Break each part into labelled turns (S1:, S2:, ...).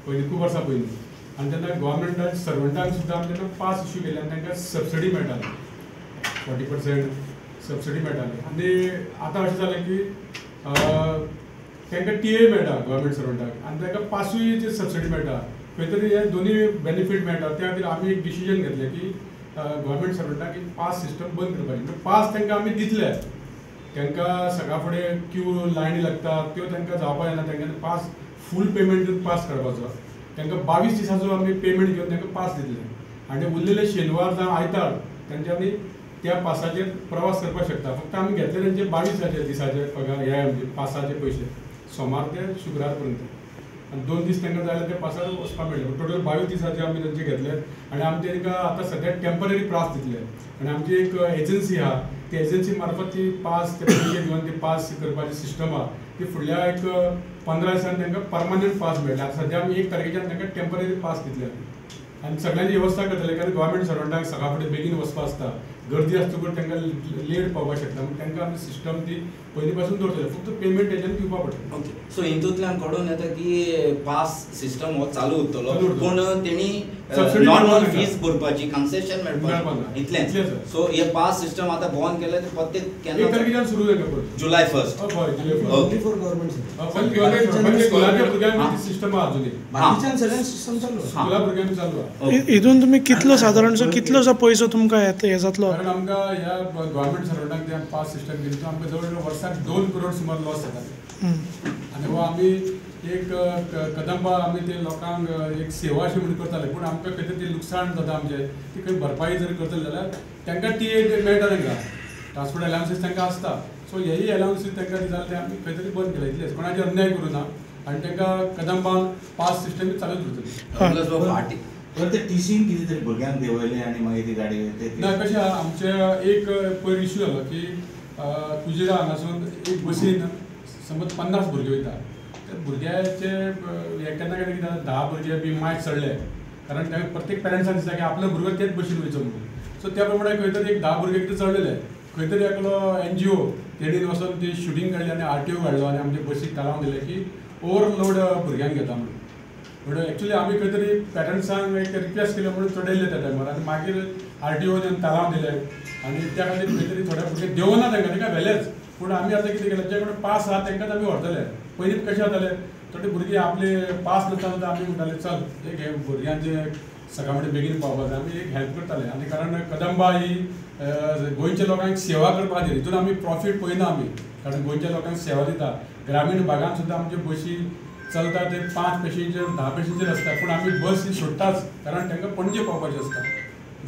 S1: पयलीं खूब वर्सां पयलीं. आनी तेन्ना गव्हर्मेंटान सर्वंटांक सुद्दां आमी तेन्ना पास इश्यू केले आनी तांकां सबसिडी मेळटाली 40% सबसिडी मेळटाली. आनी आतां अशें जालें की तांकां TA मेळटा गव्हर्मेंट सर्वंटाक आनी तांकां पासूय सबसिडी मेळटा. खंय तरी हे दोनी बेनिफीट मेळटा. त्या खातीर आमी एक डिसिजन घेतलें की गव्हर्मेंट सर्वंटाक एक पास सिस्टम बंद करपाची. म्हणजे पास तांकां आमी दितले. तांकां सकाळ फुडें क्यू लायनी लागतात त्यो तांकां जावपा जायना. तांकां पास फूल पेमेंट दिवन पास काडपाचो. तांकां 22 दिसाचो आमी पेमेंट घेवन तांकां पास दितले. आनी उरलेले शेनवार जावं आयतार तांचे आमी त्या पासाचेर प्रवास करपाक शकता. फक्त आमी घेतले तांचे 22 दिसाचे पगार हे म्हणजे पासाचे पयशे सोमार ते शुक्रार पर्यंत. आनी 2 दीस तांकां जाय जाल्यार ते पासार वचपाक मेळटलें. टोटल 22 दिसाचे आमी तांचे घेतले. आनी आमी तांकां आतां सद्याक टेम्पररी पास दितले. आनी आमची एक एजन्सी आहा ती एजन्सी मार्फत ती पास ते पयशे घेवन ती पास करपाची सिस्टम आहा ती फुडल्या एक 15 दिसान तांकां परमनंट पास मेळटा. सद्या आमी 1 तारखेच्यान तांकां टेम्पररी पास दितले. आनी सगळ्यांची वेवस्था करतले कारण गव्हर्मेंट सर्वंटाक सकाळ फुडें बेगीन वचपा आसता. गर्दी आसतकूच तांकां लेट पावपाक शकता. म्हणून तांकां आमी सिस्टम ती पयलीं पासून दवरतले. फक्त पेमेंट तेच्यान दिवपा पडटा.
S2: ओके. सो हितूंतल्यान कळून येता की पास सिस्टम हो चालू उरतलो पूण तेणी नॉर्मल फीज भरपाची कन्सेशन मेळपाक इतलेंच. सो हे पास सिस्टम आतां बंद केलें ते प्रत्येक केन्ना
S1: 1 तारखेच्यान सुरू जाता.
S2: जुलय 1.
S1: हय जुलय 1.
S2: ओके.
S3: फॉर गव्हर्मेंट
S1: स्कुलाच्या भुरग्यांक सिस्टम आहा अजुनी.
S3: बाकीच्यान सगळ्यांक सिस्टम चालू आहा.
S1: स्कुला भुरग्यांक चालू आहा.
S4: हितून तुमी कितलो सादारणसो कितलोसो पयसो तुमकां हे जातलो?
S1: कारण आमकां ह्या गव्हर्मेंट सर्वंटाक जे पास सिस्टम दिली तो आमकां जवळ जवळ वर्साक 2 करोड सुमार लॉस जाता. आनी हो आमी एक कदंबा आमी ते लोकांक एक सेवा अशी म्हणून करताले. पूण आमकां खंय तरी ती लुकसाण जाता आमचें ती खंय भरपाई जर करतले जाल्यार तांकां TA मेळटा. तांकां ट्रान्सपोर्ट अलावन्सीस तांकां आसता. सो हेय अलावन्सीस तांकां दिता ते आमी खंय तरी बंद केला. इतलेंच कोणाचेर अन्याय करूं ना. आनी तांकां कदंबान पास सिस्टम चालूच उरतली.
S5: तर ते टीसीन कितें तरी भुरग्यांक देंवयले आनी मागीर ती गाडी
S1: ना कशें आहा आमचे एक पयर इश्यू जालो की कुजिरा हांगासून एक बसीन समज 50 भुरगे वयता. त्या भुरग्याचे हे केन्ना केन्ना कितें 10 भुरगे बी मायट चडले कारण तांकां प्रत्येक पेरंट्सांक दिसता की आपलो भुरगो तेच बसीन वयचो म्हणून. सो त्या प्रमाणे खंय तरी एक 10 भुरगे कितें चडलेले. खंय तरी एकलो NGO तेणीन वचून ती शुटींग काडली आनी RTO काडलो आनी आमचे बसीक थारावन दिलें की ओवरलोड भुरग्यांक घेता म्हणून. म्हणून एक्चुली आमी खंय तरी पेरंट्सांक एक रिक्वेस्ट केली म्हणून चडयले त्या टायमार आनी मागीर RTO थारावन दिलें आनी त्या खातीर खंय तरी थोडे भुरगे देंवना तांकां व्हेलेच. पूण आमी आतां कितें केलें जे कडेन पास आहा तांकांच आमी व्हरतले. पयलीं कशें जातालें थोडे भुरगे आपले पास नासता सुद्दां आमी म्हणटाले चल एक हे भुरग्यांचे सकाळ फुडें बेगीन पावपाक जाय आमी एक हेल्प करताले. आनी कारण कदंबा ही गोंयच्या लोकांक सेवा करपा खातीर हितून आमी प्रॉफीट पळयना आमी कारण गोंयच्या लोकांक सेवा दिता. ग्रामीण भागांत सुद्दां आमच्यो बसी चलता ते 5 पॅसेंजर 10 पॅसेंजर आसता. पूण आमी बस ही सोडटाच कारण तांकां पणजे पावपाचें आसता.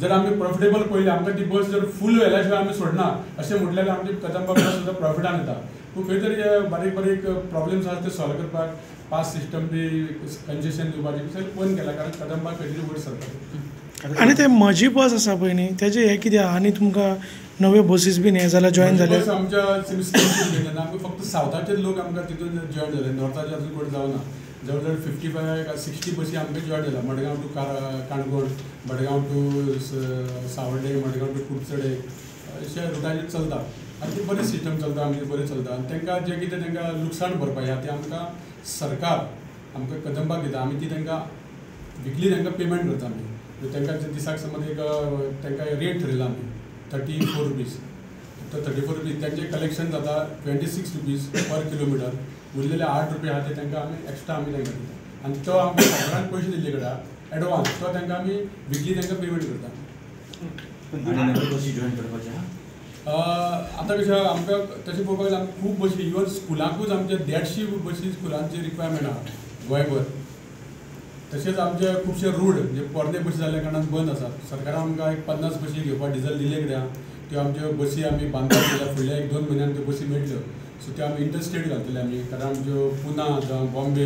S1: जर आमी प्रॉफिटेबल पळयलें आमकां ती बस जर फूल व्हेल्या शिवाय आमी सोडना अशें म्हटल्यार आमची कदंबा बस सुद्दां प्रॉफिटान येता. पूण खंय तरी बारीक बारीक प्रॉब्लेम्स आसा ते सॉल्व करपाक पास सिस्टम बी कन्सेशन दिवपाची सगळें बंद केला कारण कदंबा खंय तरी वयर सरता.
S4: आनी ते म्हजी बस आसा पळय न्ही तेजे हे कितें आहा आनी तुमकां नव्यो बसीस बीन हे जाल्यार जॉयन जाले?
S1: बस आमच्या घेतले आमकां फक्त सावथाचे लोक आमकां तितून जॉयन जाले. नॉर्थाचे अजून कोण जावना. जवळ जवळ 55-60 बसी आमकां जॉयन जाला. Madgaon to Canacona, Madgaon to Savarde, Madgaon to Kudchade अशे रुटाचेर चलता. आनी ती बरी सिस्टम चलता आमची बरी चलता. आनी तांकां जे कितें तांकां लुकसाण भरपाई आहा ती आमकां सरकार आमकां कदंबाक दिता. आमी ती तांकां विकली तांकां पेमेंट करता आमी. तांकां दिसाक समज एक तांकां रेट ठरयला आमी 34 रुपीज. तो 34 रुपीज तांचें कलेक्शन जाता 26 रुपीज पर किलोमिटर. उरलेले 8 रुपया आहा ते तांकां आमी एक्स्ट्रा आमी तांकां दिता. आनी तो आमकां सगळ्यांक पयशे दिल्ले कडेन एडवान्स तो तांकां आमी विकली तांकां पेमेंट करता.
S5: बसी जॉइन करपाचें
S1: आतां कशें आमकां तशें पळोवपाक गेल्यार आमकां खूब बसी इवन स्कुलांकूच आमचे 150 बसी स्कुलांची रिक्वायरमेंट आहा गोंयभर. तशेंच आमचे खुबशे रूट जे पोरने बसी जाल्ल्या कारणान बंद आसात. सरकारान आमकां एक 50 बसी घेवपाक डिझल दिले कडेन त्यो आमच्यो बसी आमी बांदपाक गेल्या फुडल्या 1-2 म्हयन्यान त्यो बसी मेळटल्यो. सो त्यो आमी इंटरस्टेट घालतले आमी कारण आमच्यो पुना जावं बॉम्बे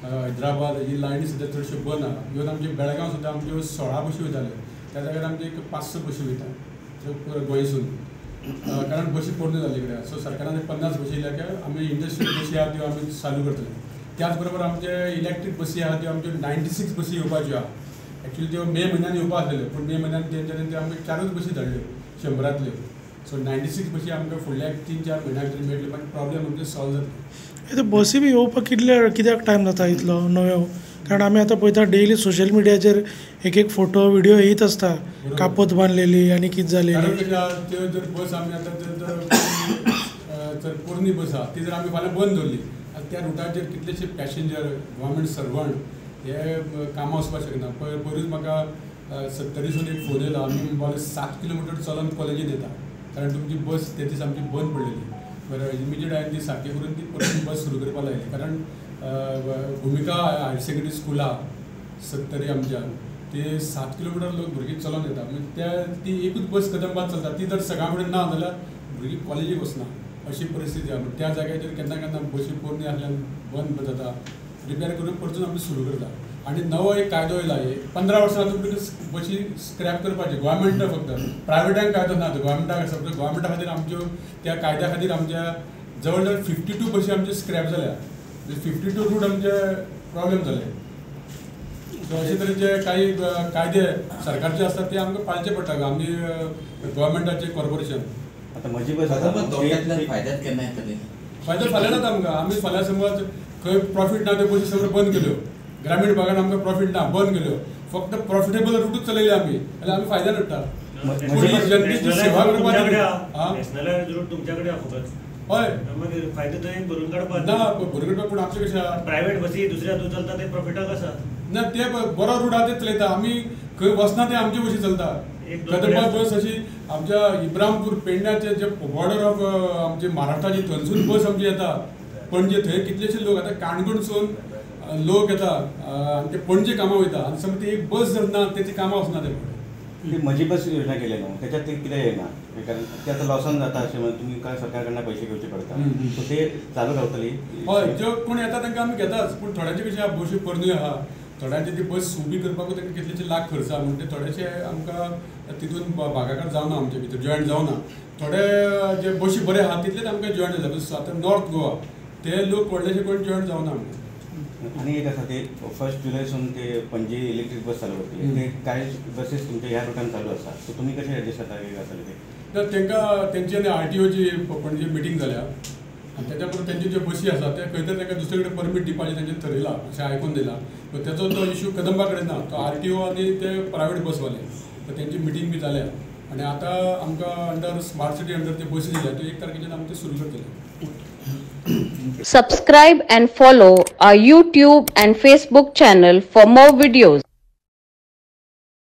S1: हैदराबाद ही लायनी सुद्दां चडश्यो बंद आहा. इवन आमचे बेळगांव सुद्दां आमच्यो 16 बसी वयताल्यो त्या जाग्यार आमचे एक 500 बसी वयता गोंयसून कारण बसी पोरण्यो जाल्ले कडेन. सो सरकारान 50 बसी दिल्या की आमी इंडस्ट्रियल बसी आहा त्यो आमी चालू करतले. त्याच बरोबर आमचे इलेक्ट्रीक बसी आहा त्यो आमच्यो 96 बसी येवपाच्यो आहा. एक्चुअली त्यो मे म्हयन्यान येवपा आसलेल्यो पूण मे म्हयन्यान तेंच्यांनी त्यो आमी 4च बसी धाडल्यो 100तल्यो. सो 96 बसी आमकां फुडल्या 3-4 म्हयन्याक तरी मेळटल्यो मागीर प्रॉब्लेम आमचे सॉल्व जातले.
S4: बसी बी येवपाक कित्याक टायम जाता इतलो नव्यो? कारण आम्ही आता पळयता डेली सोशल मिडियाचेर एक एक फोटो व्हिडिओ येत असता कापत बांधलेली आणि कित
S1: कारण
S4: जालेली
S1: कशें आहा, त्यो जर बस आमी आतां जर पोरणी बस आहा ती जर आमी फाल्यां बंद दवरली आतां त्या रुटाचेर कितलेशे पॅसेंजर गव्हर्मेंट सर्वंट हे कामां वचपाक शकना पयरूच म्हाका 70सून एक फोन येयलो आमी म्हणपाक 7 किलोमिटर चलून कॉलेजीन येता कारण तुमची बस ते दीस आमची बंद पडलेली बरं इमिजिएट हांवें ती सारकी करून ती परत बस सुरू करपाक लायली कारण भुमिका हायर सेकंडरी स्कूल आहा 70 आमच्या ते 7 किलोमिटर लोक भुरगीं चलून येता म्हणजे ती एकूच बस कदंबात चलता ती जर सकाळ फुडें ना जाल्यार भुरगीं कॉलेजीक वचना अशी परिस्थिती आहा त्या जाग्याचेर केन्ना केन्ना बसी पोरणी आसल्यान बंद जाता रिपेर करून परतून आमी सुरू करता आणि नवो एक कायदो येयला 15 वर्सां बसी स्क्रॅप करपाचे गोवोरमेंट फक्त प्रायवेटांक कायदो ना गोवोरमेंटाक आसा गोवोरमेंटा खातीर आमच्यो त्या कायद्या खातीर आमच्या जवळ जवळ 52 बसी आमचे स्क्रॅप जाल्या 52 रूट आमचे प्रॉब्लेम जाले अशे तरेचे काही कायदे सरकारचे असतात ते आमकां पाळचे पडटा आमी गोवोरमेंटाचे कॉर्पोरेशन
S5: आता म्हजी बस
S2: फायद्यात केन्ना येतली
S1: फायदो फाल्यां जाता आमकां आमी फाल्यां समज खंय प्रॉफीट ना त्यो बसी सगळ्यो बंद केल्यो ग्रामीण भागात आमकां प्रॉफीट ना बंद केल्यो फक्त प्रॉफिटेबल रूटूच चलयले आमी जाल्यार आमी फायद्यान हाडटा जनतेची सेवा
S6: नॅशनल रूट तुमच्याकडे फुकट
S1: हय
S6: मागीर फायदो थंय भरून काडपाक
S1: ना भरून काडपाक पूण आमचें कशें आहा
S6: प्रायवेट बसी दुसऱ्या हातून चलता ते प्रॉफिटाक आसा
S1: ना ते बरो रूट आहा ते चलयता आमी खंय वचना ते आमचे बसी चलता कदंबा बस अशी आमच्या इब्राहिमपूर पेडण्याचे जे बॉर्डर ऑफ आमचे महाराष्ट्राची थंयसून बस आमची येता पणजे थंय कितलेशे लोक आतां काणकोणसून लोक येता आनी ते पणजे कामां वयता आनी समज ती एक बस जर ना तेची कामां वचना ते
S5: म्हजी बस योजना केली न्हू त्याच्यात ते कितें येना कारण ते आतां लॉसान जाता अशें म्हणजे तुमी काय सरकार कडल्यान पयशे घेवचे पडटा सो ते चालू रावतली
S1: हय ज्यो कोण येता तांकां आमी घेताच पूण थोड्यांचे कशें आहा बसी पोरण्यो आहा थोड्यांची ती बस उबी करपाकूच तांकां कितलेशे लाख खर्च आहा म्हणून ते थोडेशे आमकां तितून भागाकार जावना आमचे भितर जॉयंट जावना थोडे जे बसी बरे आहा तितलेच आमकां जॉयंट जाता आतां नॉर्थ गोवा ते लोक व्हडलेशे कोण जॉयंट जावना आमकां
S5: आणि एक आसा ते 1 जुलयसून ते पणजे इलेक्ट्रीक बस चालू करतले ते कांय बसीस तुमच्या ह्या रुटान चालू आसा सो तुमी कशें एडजस्ट जाता एक आसले ते
S1: तर तांकां तेंची आनी RTOची पणजे मिटींग जाल्या आनी तेच्या परस तेंच्यो ज्यो बसी आसा ते खंय तरी तांकां दुसरे कडेन परमीट दिवपाचें तेंचें ठरयलां अशें आयकून दिलां पण तेचो तो इश्यू कदंबा कडेन ना तो RTO आनी ते प्रायवेट बसवाले तर तेंची मिटींग बी जाल्या आनी आतां आमकां अंडर स्मार्ट सिटी अंडर ते बसी दिल्या तो 1 तारखेच्यान आमी ते सुरू करतले
S7: Subscribe and follow our YouTube and Facebook channel for more videos.